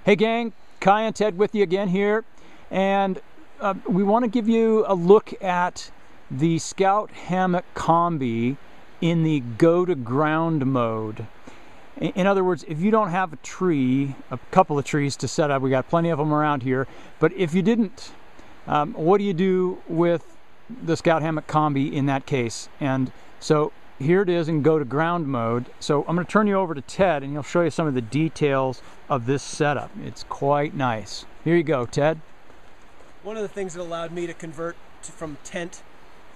Hey gang, Kai and Ted with you again here, and we want to give you a look at the Scout Hammock Combi in the go to ground mode. In other words, if you don't have a tree, a couple of trees to set up, we got plenty of them around here, but if you didn't, what do you do with the Scout Hammock Combi in that case? And so here it is in go to ground mode. So I'm going to turn you over to Ted and he'll show you some of the details of this setup. It's quite nice. Here you go, Ted. One of the things that allowed me to convert from tent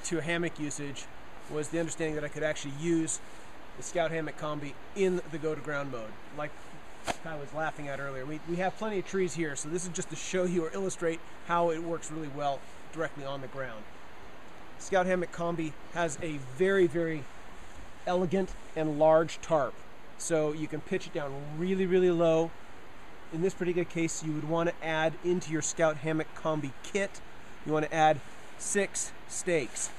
to hammock usage was the understanding that I could actually use the Scout Hammock Combi in the go to ground mode, like I was laughing at earlier. We have plenty of trees here, so this is just to show you or illustrate how it works really well directly on the ground. Scout Hammock Combi has a very, very elegant and large tarp, so you can pitch it down really, really low. In this particular case, you would want to add into your Scout Hammock Combi kit, you want to add 6 stakes.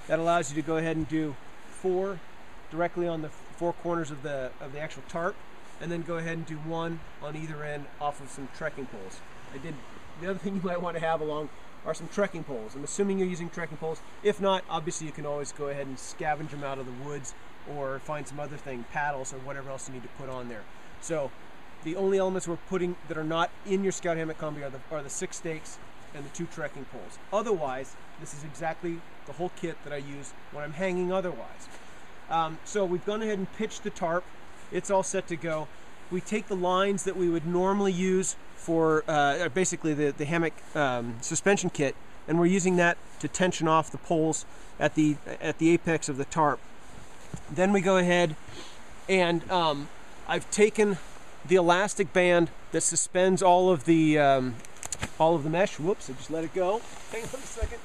That allows you to go ahead and do 4 directly on the 4 corners of the actual tarp, and then go ahead and do 1 on either end off of some trekking poles. The other thing you might want to have along are some trekking poles. I'm assuming you're using trekking poles. If not, obviously you can always go ahead and scavenge them out of the woods or find some other thing, paddles or whatever else you need to put on there. So the only elements we're putting that are not in your Scout Hammock Combi are the 6 stakes and the 2 trekking poles. Otherwise, this is exactly the whole kit that I use when I'm hanging otherwise. So we've gone ahead and pitched the tarp. It's all set to go. We take the lines that we would normally use for basically the hammock suspension kit, and we're using that to tension off the poles at the apex of the tarp. Then we go ahead and I've taken the elastic band that suspends all of the mesh. Whoops, I just let it go. Hang on a second.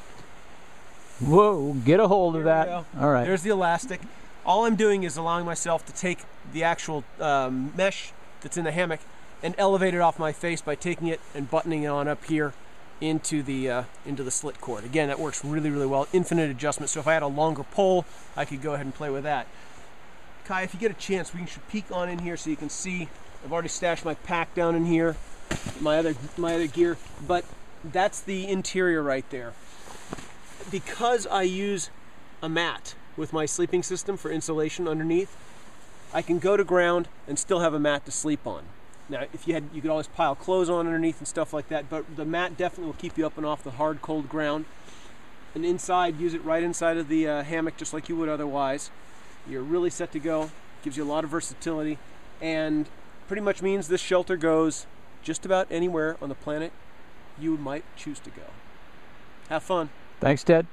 Whoa, get a hold of that. All right. There's the elastic. All I'm doing is allowing myself to take the actual mesh that's in the hammock and elevate it off my face by taking it and buttoning it on up here into the slit cord. Again, that works really, really well. Infinite adjustment. So if I had a longer pole, I could go ahead and play with that. Kai, if you get a chance, we should peek on in here so you can see. I've already stashed my pack down in here, my other gear, but that's the interior right there. Because I use a mat with my sleeping system for insulation underneath, I can go to ground and still have a mat to sleep on. Now, if you could always pile clothes on underneath and stuff like that, but the mat definitely will keep you up and off the hard, cold ground. And inside, use it right inside of the hammock just like you would otherwise. You're really set to go. Gives you a lot of versatility, and pretty much means this shelter goes just about anywhere on the planet you might choose to go. Have fun. Thanks, Ted.